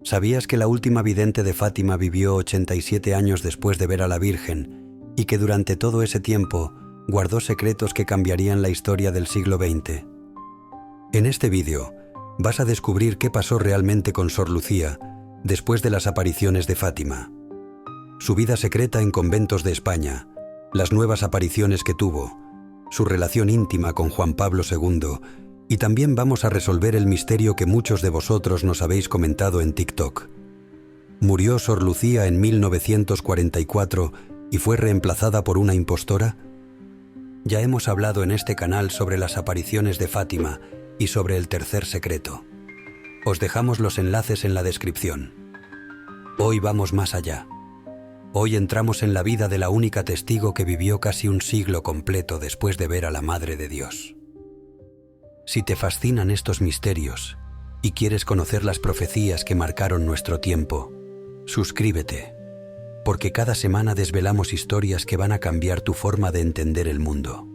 ¿Sabías que la última vidente de Fátima vivió 87 años después de ver a la Virgen y que durante todo ese tiempo guardó secretos que cambiarían la historia del siglo XX? En este vídeo vas a descubrir qué pasó realmente con Sor Lucía después de las apariciones de Fátima, su vida secreta en conventos de España, las nuevas apariciones que tuvo, su relación íntima con Juan Pablo II, y también vamos a resolver el misterio que muchos de vosotros nos habéis comentado en TikTok. ¿Murió Sor Lucía en 1944 y fue reemplazada por una impostora? Ya hemos hablado en este canal sobre las apariciones de Fátima y sobre el tercer secreto. Os dejamos los enlaces en la descripción. Hoy vamos más allá. Hoy entramos en la vida de la única testigo que vivió casi un siglo completo después de ver a la Madre de Dios. Si te fascinan estos misterios y quieres conocer las profecías que marcaron nuestro tiempo, suscríbete, porque cada semana desvelamos historias que van a cambiar tu forma de entender el mundo.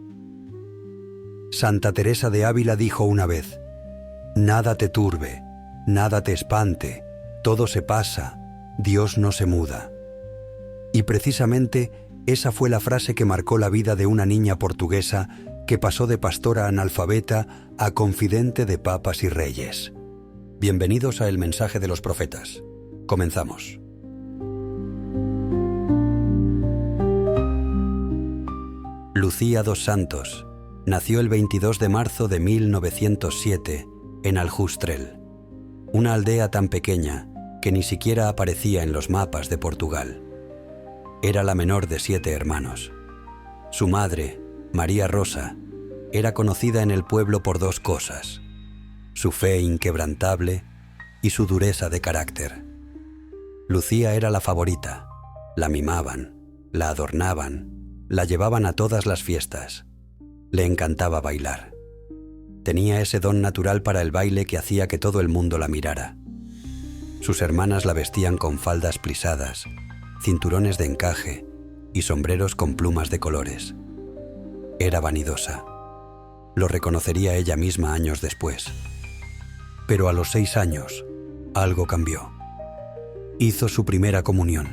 Santa Teresa de Ávila dijo una vez: «Nada te turbe, nada te espante, todo se pasa, Dios no se muda». Y precisamente esa fue la frase que marcó la vida de una niña portuguesa que pasó de pastora analfabeta a confidente de papas y reyes. Bienvenidos a El Mensaje de los Profetas. Comenzamos. Lucía dos Santos nació el 22 de marzo de 1907 en Aljustrel, una aldea tan pequeña que ni siquiera aparecía en los mapas de Portugal. Era la menor de 7 hermanos. Su madre, María Rosa, era conocida en el pueblo por 2 cosas: su fe inquebrantable y su dureza de carácter. Lucía era la favorita, la mimaban, la adornaban, la llevaban a todas las fiestas. Le encantaba bailar. Tenía ese don natural para el baile que hacía que todo el mundo la mirara. Sus hermanas la vestían con faldas plisadas, cinturones de encaje y sombreros con plumas de colores. Era vanidosa. Lo reconocería ella misma años después. Pero a los 6 años, algo cambió. Hizo su primera comunión.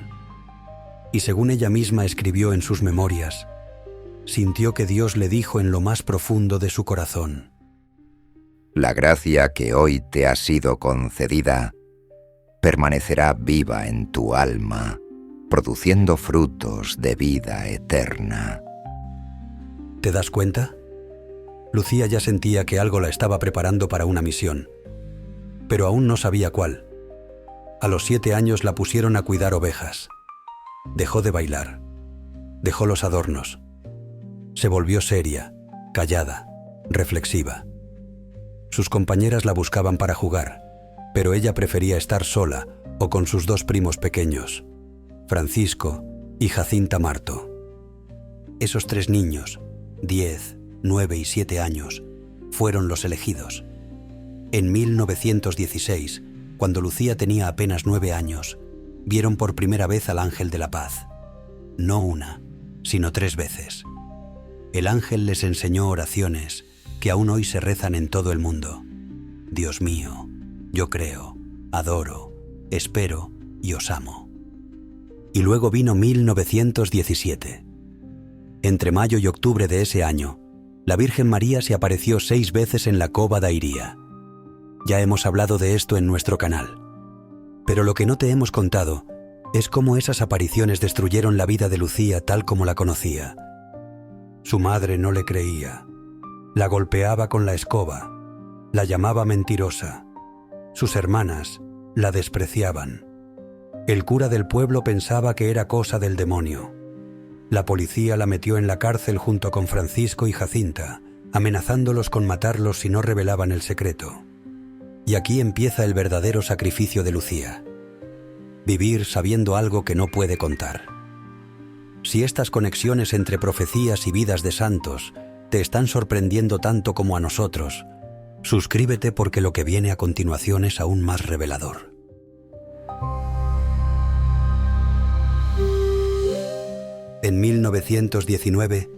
Y según ella misma escribió en sus memorias, sintió que Dios le dijo en lo más profundo de su corazón: «La gracia que hoy te ha sido concedida permanecerá viva en tu alma, produciendo frutos de vida eterna». ¿Te das cuenta? Lucía ya sentía que algo la estaba preparando para una misión, pero aún no sabía cuál. A los 7 años la pusieron a cuidar ovejas. Dejó de bailar, dejó los adornos. Se volvió seria, callada, reflexiva. Sus compañeras la buscaban para jugar, pero ella prefería estar sola o con sus 2 primos pequeños, Francisco y Jacinta Marto. Esos 3 niños, 10, 9 y 7 años, fueron los elegidos. En 1916, cuando Lucía tenía apenas 9 años, vieron por primera vez al Ángel de la Paz. No una, sino 3 veces. El ángel les enseñó oraciones que aún hoy se rezan en todo el mundo. Dios mío, yo creo, adoro, espero y os amo. Y luego vino 1917. Entre mayo y octubre de ese año, la Virgen María se apareció 6 veces en la Cova da Iria. Ya hemos hablado de esto en nuestro canal. Pero lo que no te hemos contado es cómo esas apariciones destruyeron la vida de Lucía tal como la conocía. Su madre no le creía. La golpeaba con la escoba. La llamaba mentirosa. Sus hermanas la despreciaban. El cura del pueblo pensaba que era cosa del demonio. La policía la metió en la cárcel junto con Francisco y Jacinta, amenazándolos con matarlos si no revelaban el secreto. Y aquí empieza el verdadero sacrificio de Lucía: vivir sabiendo algo que no puede contar. Si estas conexiones entre profecías y vidas de santos te están sorprendiendo tanto como a nosotros, suscríbete porque lo que viene a continuación es aún más revelador. En 1919,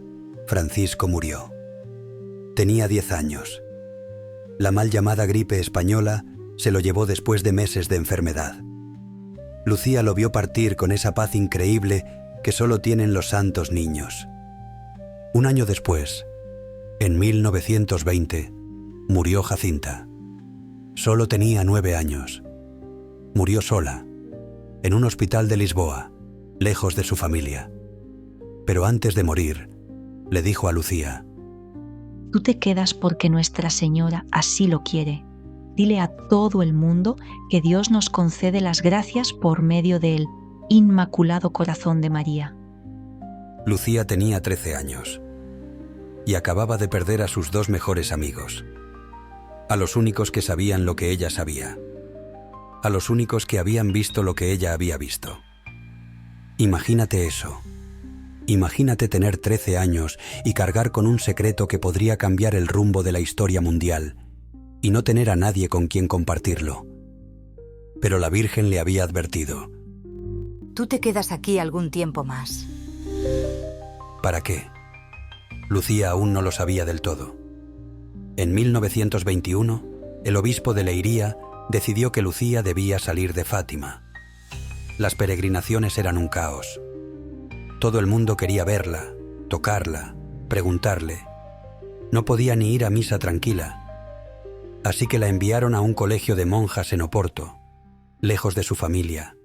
Francisco murió. Tenía 10 años. La mal llamada gripe española se lo llevó después de meses de enfermedad. Lucía lo vio partir con esa paz increíble que solo tienen los santos niños. Un año después, en 1920, murió Jacinta. Solo tenía 9 años. Murió sola, en un hospital de Lisboa, lejos de su familia. Pero antes de morir, le dijo a Lucía: Tú te quedas porque Nuestra Señora así lo quiere. Dile a todo el mundo que Dios nos concede las gracias por medio del Inmaculado Corazón de María. Lucía tenía 13 años y acababa de perder a sus 2 mejores amigos, a los únicos que sabían lo que ella sabía, a los únicos que habían visto lo que ella había visto. Imagínate eso. Imagínate tener 13 años y cargar con un secreto que podría cambiar el rumbo de la historia mundial y no tener a nadie con quien compartirlo. Pero la Virgen le había advertido: Tú te quedas aquí algún tiempo más. ¿Para qué? Lucía aún no lo sabía del todo. En 1921, el obispo de Leiría decidió que Lucía debía salir de Fátima. Las peregrinaciones eran un caos. Todo el mundo quería verla, tocarla, preguntarle. No podía ni ir a misa tranquila. Así que la enviaron a un colegio de monjas en Oporto, lejos de su familia,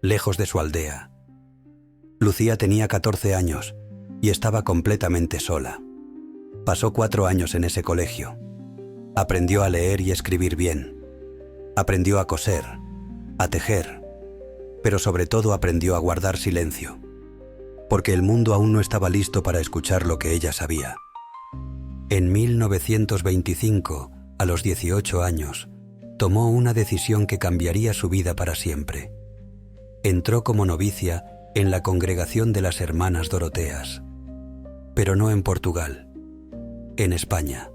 lejos de su aldea. Lucía tenía 14 años y estaba completamente sola. Pasó 4 años en ese colegio. Aprendió a leer y escribir bien. Aprendió a coser, a tejer, pero sobre todo aprendió a guardar silencio, porque el mundo aún no estaba listo para escuchar lo que ella sabía. En 1925, a los 18 años, tomó una decisión que cambiaría su vida para siempre. Entró como novicia en la congregación de las Hermanas Doroteas, pero no en Portugal, en España.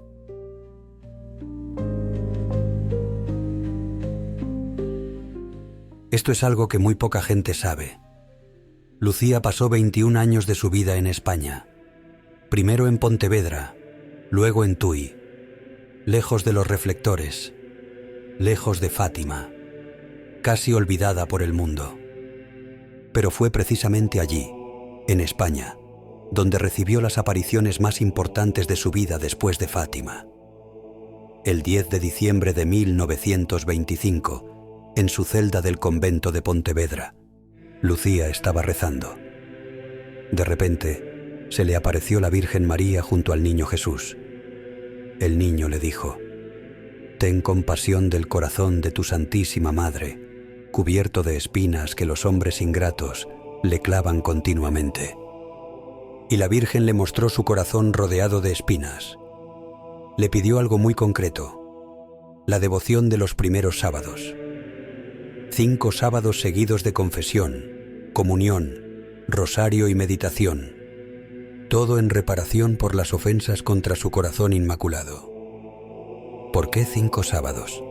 Esto es algo que muy poca gente sabe. Lucía pasó 21 años de su vida en España, primero en Pontevedra, luego en Tui, lejos de los reflectores, lejos de Fátima, casi olvidada por el mundo. Pero fue precisamente allí, en España, donde recibió las apariciones más importantes de su vida después de Fátima. El 10 de diciembre de 1925, en su celda del convento de Pontevedra, Lucía estaba rezando. De repente, se le apareció la Virgen María junto al niño Jesús. El niño le dijo: «Ten compasión del corazón de tu Santísima Madre, cubierto de espinas que los hombres ingratos le clavan continuamente». Y la Virgen le mostró su corazón rodeado de espinas. Le pidió algo muy concreto: la devoción de los primeros sábados. 5 sábados seguidos de confesión, comunión, rosario y meditación. Todo en reparación por las ofensas contra su corazón inmaculado. ¿Por qué 5 sábados?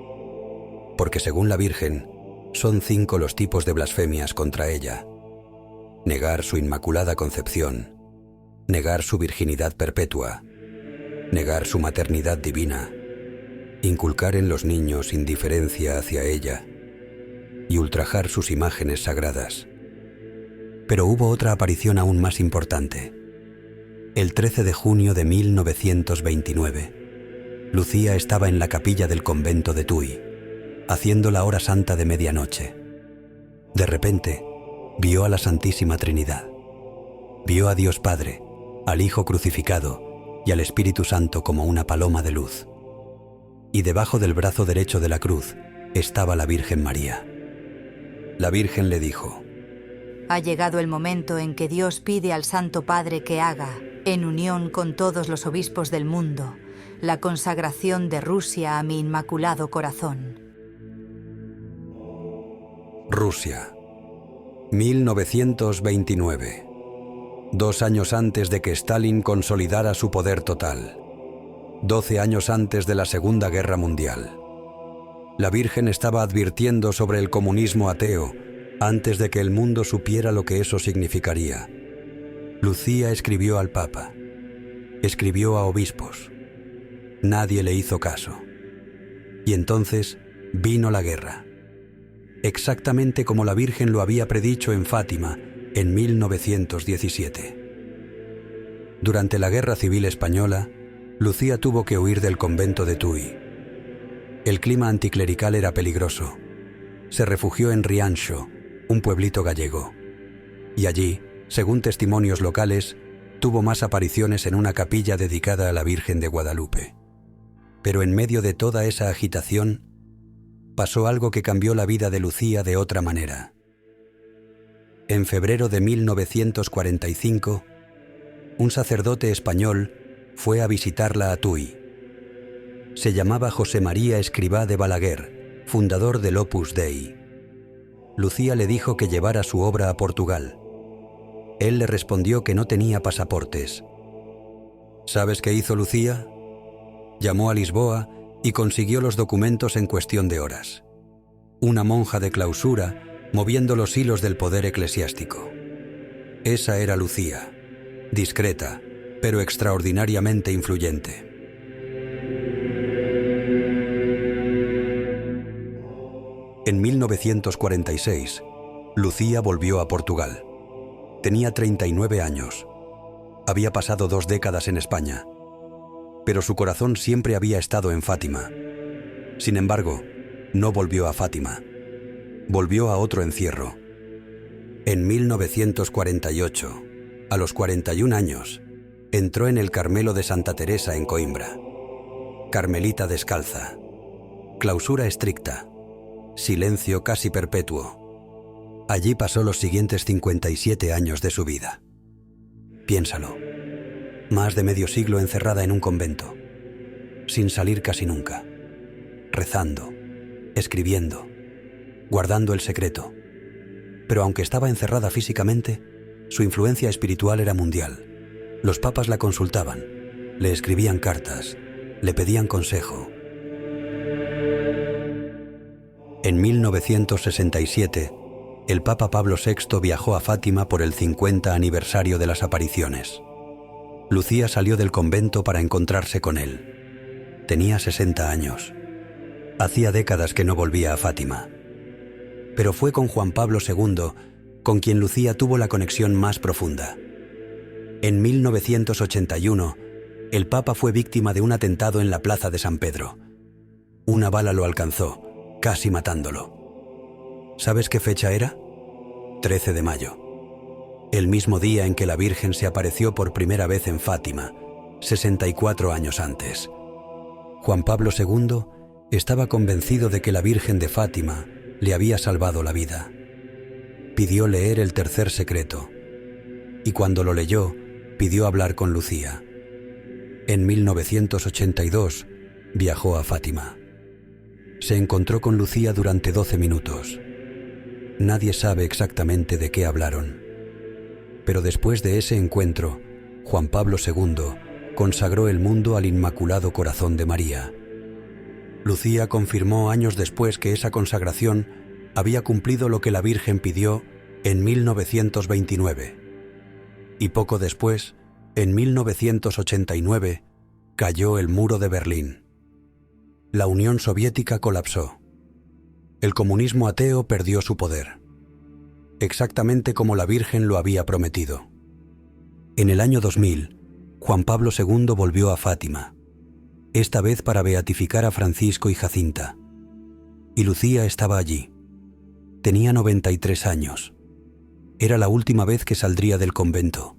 Porque según la Virgen, son 5 los tipos de blasfemias contra ella: negar su inmaculada concepción, negar su virginidad perpetua, negar su maternidad divina, inculcar en los niños indiferencia hacia ella y ultrajar sus imágenes sagradas. Pero hubo otra aparición aún más importante. El 13 de junio de 1929, Lucía estaba en la capilla del convento de Tui, haciendo la hora santa de medianoche. De repente, vio a la Santísima Trinidad. Vio a Dios Padre, al Hijo crucificado y al Espíritu Santo como una paloma de luz. Y debajo del brazo derecho de la cruz estaba la Virgen María. La Virgen le dijo: Ha llegado el momento en que Dios pide al Santo Padre que haga, en unión con todos los obispos del mundo, la consagración de Rusia a mi Inmaculado Corazón. Rusia, 1929. 2 años antes de que Stalin consolidara su poder total. 12 años antes de la Segunda Guerra Mundial. La Virgen estaba advirtiendo sobre el comunismo ateo antes de que el mundo supiera lo que eso significaría. Lucía escribió al Papa, escribió a obispos. Nadie le hizo caso. Y entonces vino la guerra. exactamente como la Virgen lo había predicho en Fátima en 1917. Durante la Guerra Civil Española, Lucía tuvo que huir del convento de Tui. El clima anticlerical era peligroso. Se refugió en Rianxo, un pueblito gallego. Y allí, según testimonios locales, tuvo más apariciones en una capilla dedicada a la Virgen de Guadalupe. Pero en medio de toda esa agitación, pasó algo que cambió la vida de Lucía de otra manera. En febrero de 1945, un sacerdote español fue a visitarla a Tui. Se llamaba José María Escrivá de Balaguer, fundador del Opus Dei. Lucía le dijo que llevara su obra a Portugal. Él le respondió que no tenía pasaportes. ¿Sabes qué hizo Lucía? Llamó a Lisboa y consiguió los documentos en cuestión de horas. Una monja de clausura moviendo los hilos del poder eclesiástico. Esa era Lucía, discreta, pero extraordinariamente influyente. En 1946, Lucía volvió a Portugal. Tenía 39 años. Había pasado 2 décadas en España, pero su corazón siempre había estado en Fátima. Sin embargo, no volvió a Fátima. Volvió a otro encierro. En 1948, a los 41 años, entró en el Carmelo de Santa Teresa en Coimbra. Carmelita descalza. Clausura estricta. Silencio casi perpetuo. Allí pasó los siguientes 57 años de su vida. Piénsalo. Más de medio siglo encerrada en un convento, sin salir casi nunca, rezando, escribiendo, guardando el secreto. Pero aunque estaba encerrada físicamente, su influencia espiritual era mundial. Los papas la consultaban, le escribían cartas, le pedían consejo. En 1967, el Papa Pablo VI viajó a Fátima por el 50 aniversario de las apariciones. Lucía salió del convento para encontrarse con él. Tenía 60 años. Hacía décadas que no volvía a Fátima. Pero fue con Juan Pablo II con quien Lucía tuvo la conexión más profunda. En 1981, el Papa fue víctima de un atentado en la Plaza de San Pedro. Una bala lo alcanzó, casi matándolo. ¿Sabes qué fecha era? 13 de mayo. El mismo día en que la Virgen se apareció por primera vez en Fátima, 64 años antes. Juan Pablo II estaba convencido de que la Virgen de Fátima le había salvado la vida. Pidió leer el tercer secreto, y cuando lo leyó, pidió hablar con Lucía. En 1982, viajó a Fátima. Se encontró con Lucía durante 12 minutos. Nadie sabe exactamente de qué hablaron. Pero después de ese encuentro, Juan Pablo II consagró el mundo al Inmaculado Corazón de María. Lucía confirmó años después que esa consagración había cumplido lo que la Virgen pidió en 1929. Y poco después, en 1989, cayó el muro de Berlín. La Unión Soviética colapsó. El comunismo ateo perdió su poder, exactamente como la Virgen lo había prometido. En el año 2000, Juan Pablo II volvió a Fátima, esta vez para beatificar a Francisco y Jacinta. Y Lucía estaba allí. Tenía 93 años. Era la última vez que saldría del convento.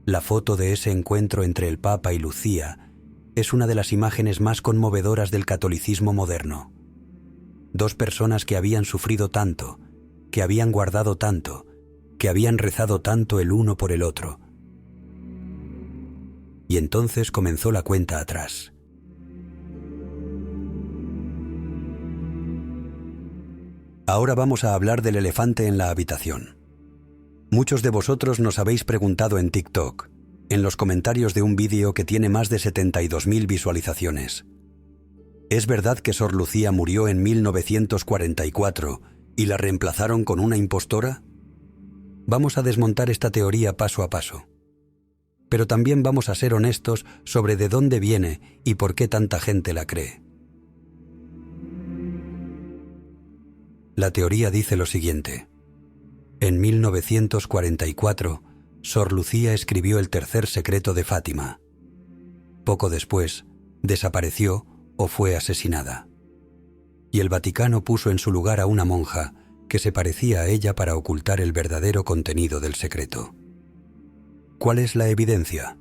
La foto de ese encuentro entre el Papa y Lucía es una de las imágenes más conmovedoras del catolicismo moderno. 2 personas que habían sufrido tanto, que habían guardado tanto, que habían rezado tanto el uno por el otro. Y entonces comenzó la cuenta atrás. Ahora vamos a hablar del elefante en la habitación. Muchos de vosotros nos habéis preguntado en TikTok, en los comentarios de un vídeo que tiene más de 72.000 visualizaciones. ¿Es verdad que Sor Lucía murió en 1944 y la reemplazaron con una impostora? Vamos a desmontar esta teoría paso a paso. Pero también vamos a ser honestos sobre de dónde viene y por qué tanta gente la cree. La teoría dice lo siguiente. En 1944, Sor Lucía escribió el tercer secreto de Fátima. Poco después, desapareció o fue asesinada. Y el Vaticano puso en su lugar a una monja que se parecía a ella para ocultar el verdadero contenido del secreto. ¿Cuál es la evidencia?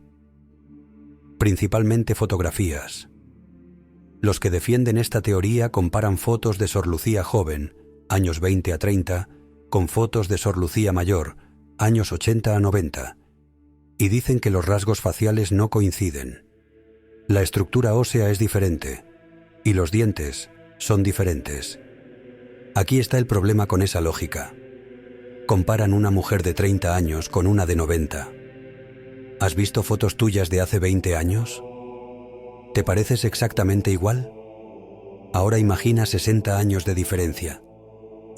Principalmente fotografías. Los que defienden esta teoría comparan fotos de Sor Lucía joven, años 20 a 30, con fotos de Sor Lucía mayor, años 80 a 90, y dicen que los rasgos faciales no coinciden. La estructura ósea es diferente, y los dientes son diferentes. Aquí está el problema con esa lógica. Comparan una mujer de 30 años con una de 90. ¿Has visto fotos tuyas de hace 20 años? ¿Te pareces exactamente igual? Ahora imagina 60 años de diferencia.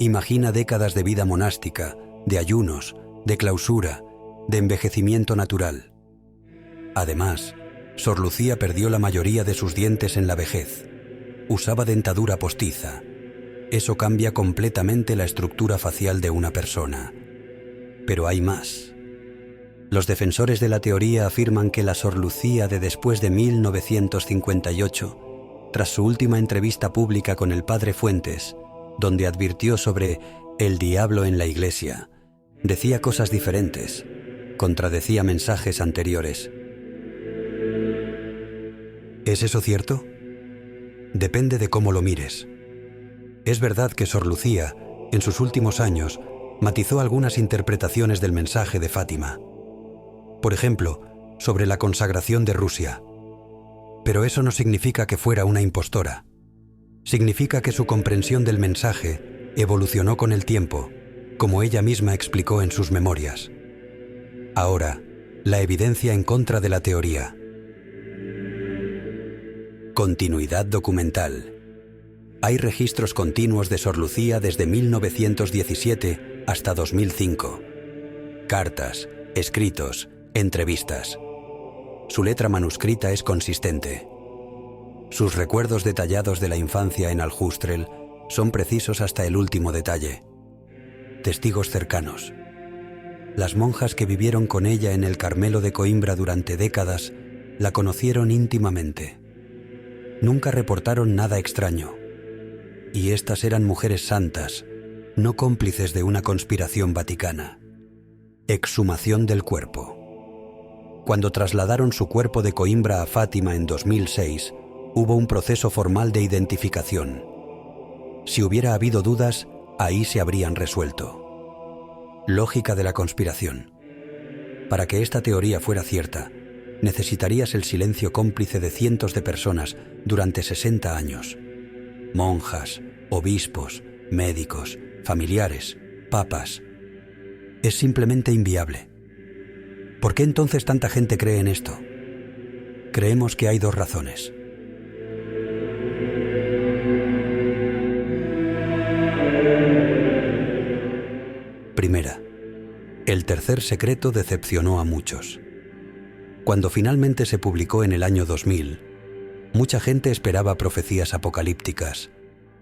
Imagina décadas de vida monástica, de ayunos, de clausura, de envejecimiento natural. Además, Sor Lucía perdió la mayoría de sus dientes en la vejez. Usaba dentadura postiza. Eso cambia completamente la estructura facial de una persona. Pero hay más. Los defensores de la teoría afirman que la Sor Lucía de después de 1958, tras su última entrevista pública con el padre Fuentes, donde advirtió sobre el diablo en la iglesia, decía cosas diferentes, contradecía mensajes anteriores. ¿Es eso cierto? Depende de cómo lo mires. Es verdad que Sor Lucía, en sus últimos años, matizó algunas interpretaciones del mensaje de Fátima. Por ejemplo, sobre la consagración de Rusia. Pero eso no significa que fuera una impostora. Significa que su comprensión del mensaje evolucionó con el tiempo, como ella misma explicó en sus memorias. Ahora, la evidencia en contra de la teoría. Continuidad documental. Hay registros continuos de Sor Lucía desde 1917 hasta 2005. Cartas, escritos, entrevistas. Su letra manuscrita es consistente. Sus recuerdos detallados de la infancia en Aljustrel son precisos hasta el último detalle. Testigos cercanos. Las monjas que vivieron con ella en el Carmelo de Coimbra durante décadas la conocieron íntimamente. Nunca reportaron nada extraño. Y estas eran mujeres santas, no cómplices de una conspiración vaticana. Exhumación del cuerpo. Cuando trasladaron su cuerpo de Coimbra a Fátima en 2006, hubo un proceso formal de identificación. Si hubiera habido dudas, ahí se habrían resuelto. Lógica de la conspiración. Para que esta teoría fuera cierta, necesitarías el silencio cómplice de cientos de personas durante 60 años. Monjas, obispos, médicos, familiares, papas. Es simplemente inviable. ¿Por qué entonces tanta gente cree en esto? Creemos que hay dos razones. Primera, el tercer secreto decepcionó a muchos. Cuando finalmente se publicó en el año 2000, mucha gente esperaba profecías apocalípticas,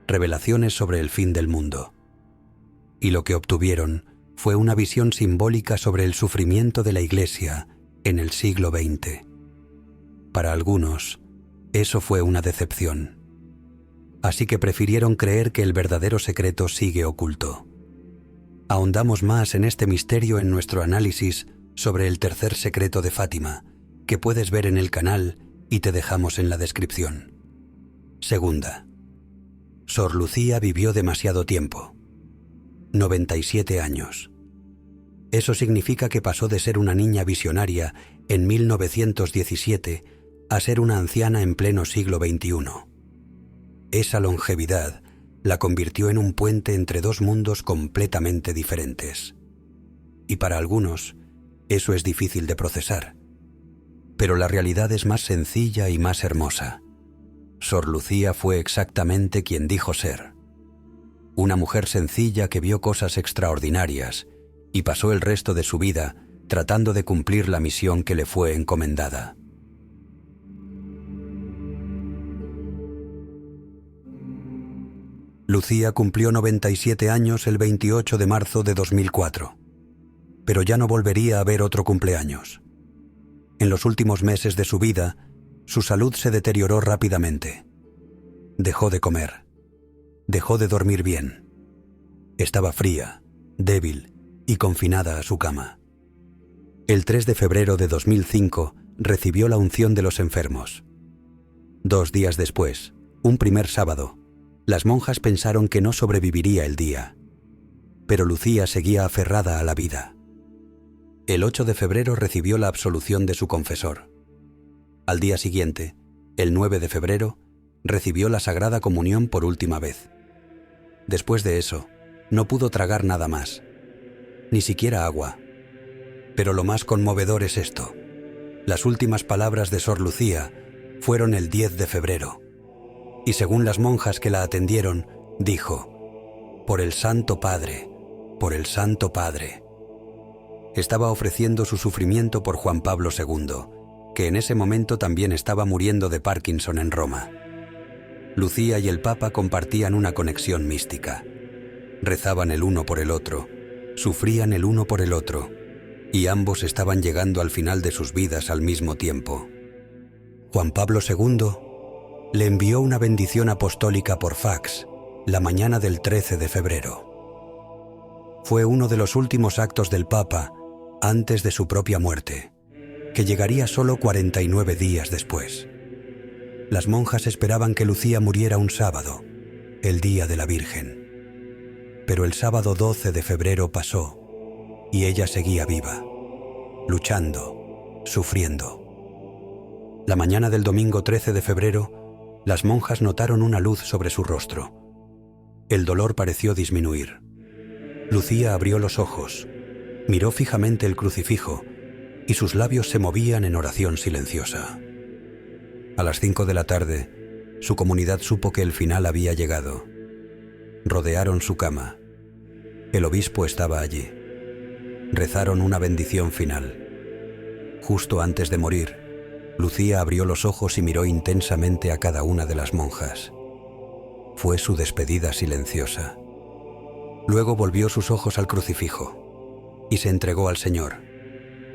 revelaciones sobre el fin del mundo. Y lo que obtuvieron fue una visión simbólica sobre el sufrimiento de la Iglesia en el siglo XX. Para algunos, eso fue una decepción. Así que prefirieron creer que el verdadero secreto sigue oculto. Ahondamos más en este misterio en nuestro análisis sobre el tercer secreto de Fátima, que puedes ver en el canal y te dejamos en la descripción. Segunda, Sor Lucía vivió demasiado tiempo. 97 años. Eso significa que pasó de ser una niña visionaria en 1917 a ser una anciana en pleno siglo XXI. Esa longevidad la convirtió en un puente entre dos mundos completamente diferentes. Y para algunos, eso es difícil de procesar. Pero la realidad es más sencilla y más hermosa. Sor Lucía fue exactamente quien dijo ser. Una mujer sencilla que vio cosas extraordinarias y pasó el resto de su vida tratando de cumplir la misión que le fue encomendada. Lucía cumplió 97 años el 28 de marzo de 2004, pero ya no volvería a ver otro cumpleaños. En los últimos meses de su vida, su salud se deterioró rápidamente. Dejó de comer, dejó de dormir bien. Estaba fría, débil y confinada a su cama. El 3 de febrero de 2005 recibió la unción de los enfermos. 2 días después, un primer sábado, las monjas pensaron que no sobreviviría el día, pero Lucía seguía aferrada a la vida. El 8 de febrero recibió la absolución de su confesor. Al día siguiente, el 9 de febrero, recibió la Sagrada Comunión por última vez. Después de eso, no pudo tragar nada más, ni siquiera agua. Pero lo más conmovedor es esto. Las últimas palabras de Sor Lucía fueron el 10 de febrero. Y según las monjas que la atendieron, dijo: «Por el Santo Padre, por el Santo Padre». Estaba ofreciendo su sufrimiento por Juan Pablo II, que en ese momento también estaba muriendo de Parkinson en Roma. Lucía y el Papa compartían una conexión mística. Rezaban el uno por el otro, sufrían el uno por el otro, y ambos estaban llegando al final de sus vidas al mismo tiempo. Juan Pablo II le envió una bendición apostólica por fax la mañana del 13 de febrero. Fue uno de los últimos actos del Papa antes de su propia muerte, que llegaría solo 49 días después. Las monjas esperaban que Lucía muriera un sábado, el Día de la Virgen. Pero el sábado 12 de febrero pasó y ella seguía viva, luchando, sufriendo. La mañana del domingo 13 de febrero, las monjas notaron una luz sobre su rostro. El dolor pareció disminuir. Lucía abrió los ojos, miró fijamente el crucifijo y sus labios se movían en oración silenciosa. A las 5 de la tarde, su comunidad supo que el final había llegado. Rodearon su cama. El obispo estaba allí. Rezaron una bendición final. Justo antes de morir, Lucía abrió los ojos y miró intensamente a cada una de las monjas. Fue su despedida silenciosa. Luego volvió sus ojos al crucifijo y se entregó al Señor.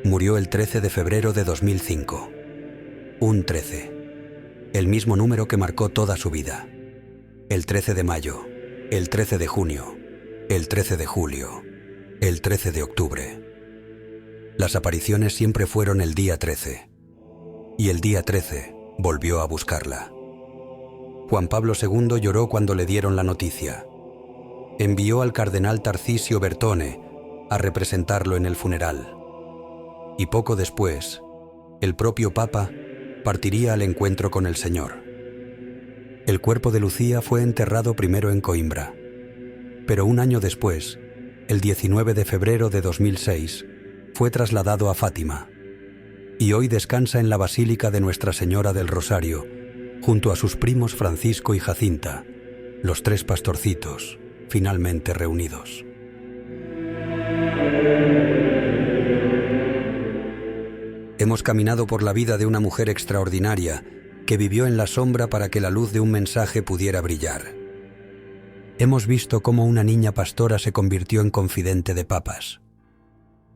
Murió el 13 de febrero de 2005. Un 13. El mismo número que marcó toda su vida. El 13 de mayo, el 13 de junio, el 13 de julio, el 13 de octubre. Las apariciones siempre fueron el día 13. Y el día 13 volvió a buscarla. Juan Pablo II lloró cuando le dieron la noticia. Envió al cardenal Tarcisio Bertone a representarlo en el funeral. Y poco después, el propio Papa partiría al encuentro con el Señor. El cuerpo de Lucía fue enterrado primero en Coimbra, pero un año después, el 19 de febrero de 2006, fue trasladado a Fátima, y hoy descansa en la Basílica de Nuestra Señora del Rosario, junto a sus primos Francisco y Jacinta, los 3 pastorcitos, finalmente reunidos. Hemos caminado por la vida de una mujer extraordinaria que vivió en la sombra para que la luz de un mensaje pudiera brillar. Hemos visto cómo una niña pastora se convirtió en confidente de papas,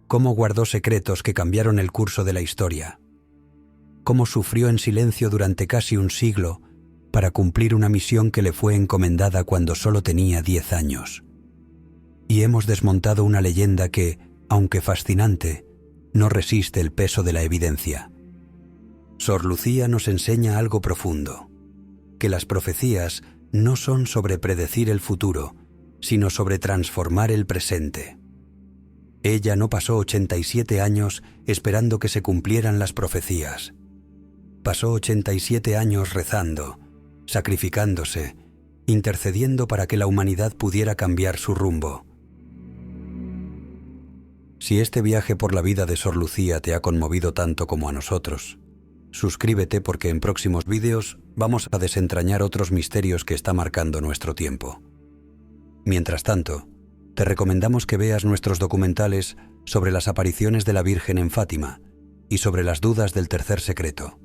cómo guardó secretos que cambiaron el curso de la historia, cómo sufrió en silencio durante casi un siglo para cumplir una misión que le fue encomendada cuando solo tenía 10 años. Y hemos desmontado una leyenda que, aunque fascinante, no resiste el peso de la evidencia. Sor Lucía nos enseña algo profundo, que las profecías no son sobre predecir el futuro, sino sobre transformar el presente. Ella no pasó 87 años esperando que se cumplieran las profecías. Pasó 87 años rezando, sacrificándose, intercediendo para que la humanidad pudiera cambiar su rumbo. Si este viaje por la vida de Sor Lucía te ha conmovido tanto como a nosotros, suscríbete porque en próximos vídeos vamos a desentrañar otros misterios que está marcando nuestro tiempo. Mientras tanto, te recomendamos que veas nuestros documentales sobre las apariciones de la Virgen en Fátima y sobre las dudas del tercer secreto.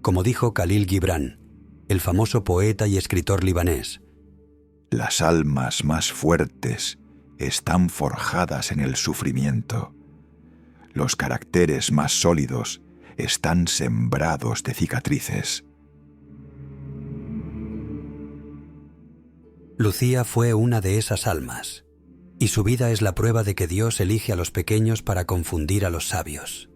Como dijo Khalil Gibran, el famoso poeta y escritor libanés. Las almas más fuertes están forjadas en el sufrimiento. Los caracteres más sólidos están sembrados de cicatrices. Lucía fue una de esas almas, y su vida es la prueba de que Dios elige a los pequeños para confundir a los sabios.